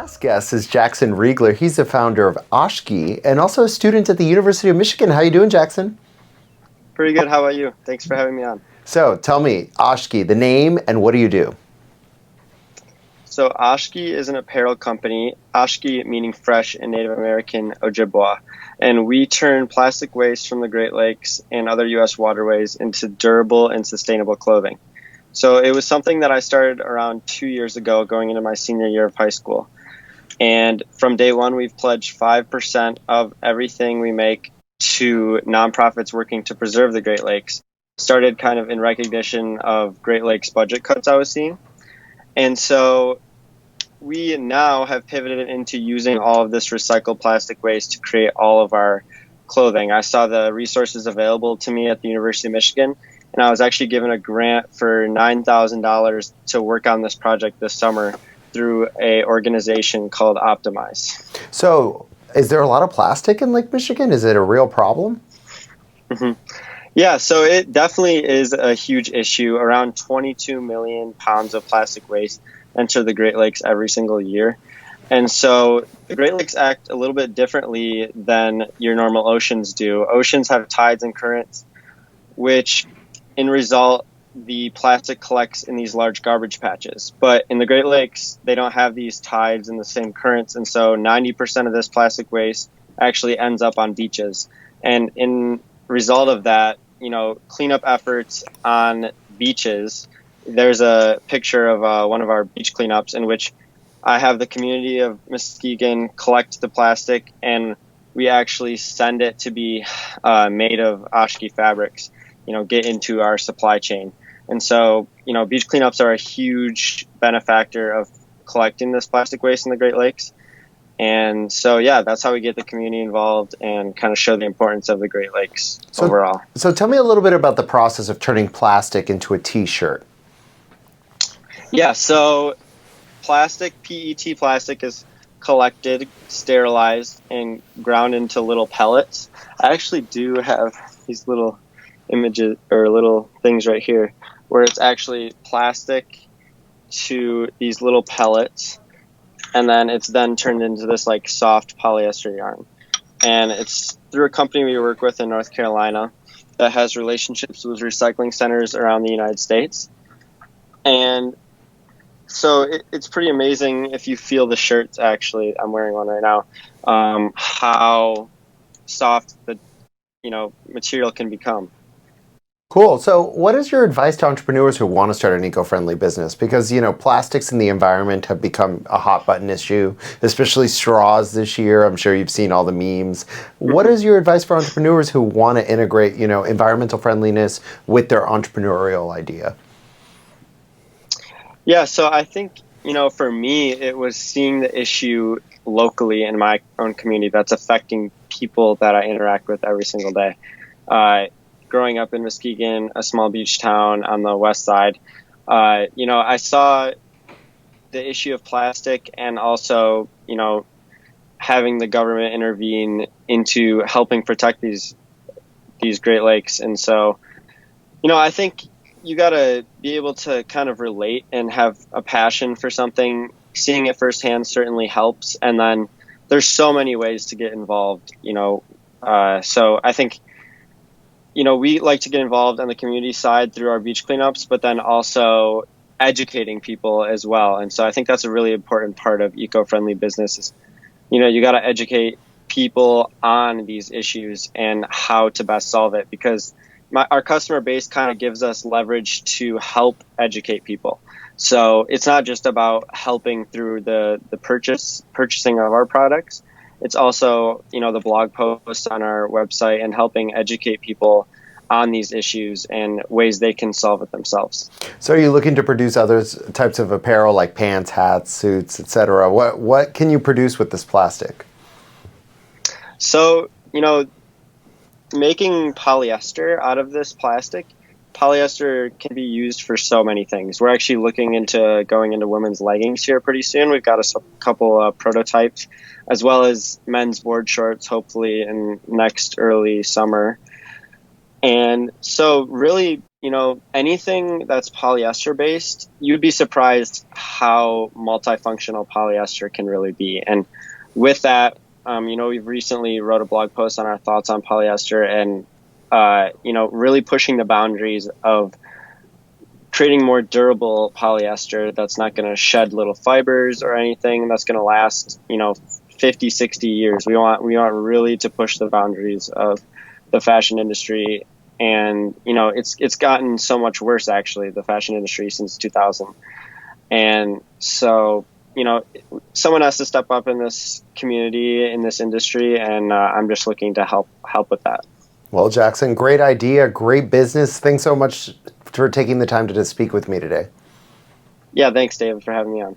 Last guest is Jackson Riegler. He's the founder of Oshki and also a student at the University of Michigan. How you doing, Jackson? Pretty good. How about you? Thanks for having me on. So tell me, Oshki, the name and what do you do? So Oshki is an apparel company, Oshki meaning fresh in Native American Ojibwa, and we turn plastic waste from the Great Lakes and other U.S. waterways into durable and sustainable clothing. So it was something that I started around 2 years ago going into my senior year of high school. And from day one, we've pledged 5% of everything we make to nonprofits working to preserve the Great Lakes. Started kind of in recognition of Great Lakes budget cuts I was seeing. And so we now have pivoted into using all of this recycled plastic waste to create all of our clothing. I saw the resources available to me at the University of Michigan, and I was actually given a grant for $9,000 to work on this project this summer through an organization called Optimize. So is there a lot of plastic in Lake Michigan? Is it a real problem? Mm-hmm. Yeah, so it definitely is a huge issue. Around 22 million pounds of plastic waste enter the Great Lakes every single year. And so the Great Lakes act a little bit differently than your normal oceans do. Oceans have tides and currents, which in result, the plastic collects in these large garbage patches. But in the Great Lakes, they don't have these tides and the same currents. And so 90% of this plastic waste actually ends up on beaches. And in result of that, cleanup efforts on beaches. There's a picture of one of our beach cleanups in which I have the community of Muskegon collect the plastic, and we actually send it to be made of Oshki fabrics, get into our supply chain. And so, beach cleanups are a huge benefactor of collecting this plastic waste in the Great Lakes. And so, yeah, that's how we get the community involved and kind of show the importance of the Great Lakes overall. So tell me a little bit about the process of turning plastic into a t-shirt. Yeah, so PET plastic is collected, sterilized, and ground into little pellets. I actually do have these little images or little things right here where it's actually plastic to these little pellets. And then it's then turned into this like soft polyester yarn. And it's through a company we work with in North Carolina that has relationships with recycling centers around the United States. And so it's pretty amazing if you feel the shirts, actually, I'm wearing one right now, how soft the material can become. Cool. So what is your advice to entrepreneurs who want to start an eco-friendly business? Because, plastics in the environment have become a hot button issue, especially straws this year. I'm sure you've seen all the memes. What is your advice for entrepreneurs who want to integrate, environmental friendliness with their entrepreneurial idea? Yeah, so I think, for me, it was seeing the issue locally in my own community that's affecting people that I interact with every single day. Growing up in Muskegon, a small beach town on the west side, I saw the issue of plastic and also, having the government intervene into helping protect these Great Lakes. And so, I think you got to be able to kind of relate and have a passion for something. Seeing it firsthand certainly helps. And then there's so many ways to get involved, so I think, we like to get involved on the community side through our beach cleanups, but then also educating people as well. And so I think that's a really important part of eco-friendly businesses. You got to educate people on these issues and how to best solve it, because our customer base kind of gives us leverage to help educate people. So it's not just about helping through the purchasing of our products. It's also, the blog posts on our website and helping educate people on these issues and ways they can solve it themselves. So are you looking to produce other types of apparel like pants, hats, suits, etc.? What can you produce with this plastic? So, making polyester out of this plastic, polyester can be used for so many things. We're actually looking into going into women's leggings here pretty soon. We've got a couple prototypes, as well as men's board shorts, hopefully in next early summer. And so really anything that's polyester based, you'd be surprised how multifunctional polyester can really be. And with that, we've recently wrote a blog post on our thoughts on polyester and, really pushing the boundaries of creating more durable polyester that's not going to shed little fibers or anything, that's going to last, 50, 60 years. We want really to push the boundaries of the fashion industry. And, it's gotten so much worse, actually, the fashion industry since 2000. And so, someone has to step up in this community, in this industry, and I'm just looking to help with that. Well, Jackson, great idea, great business. Thanks so much for taking the time to speak with me today. Yeah, thanks, David, for having me on.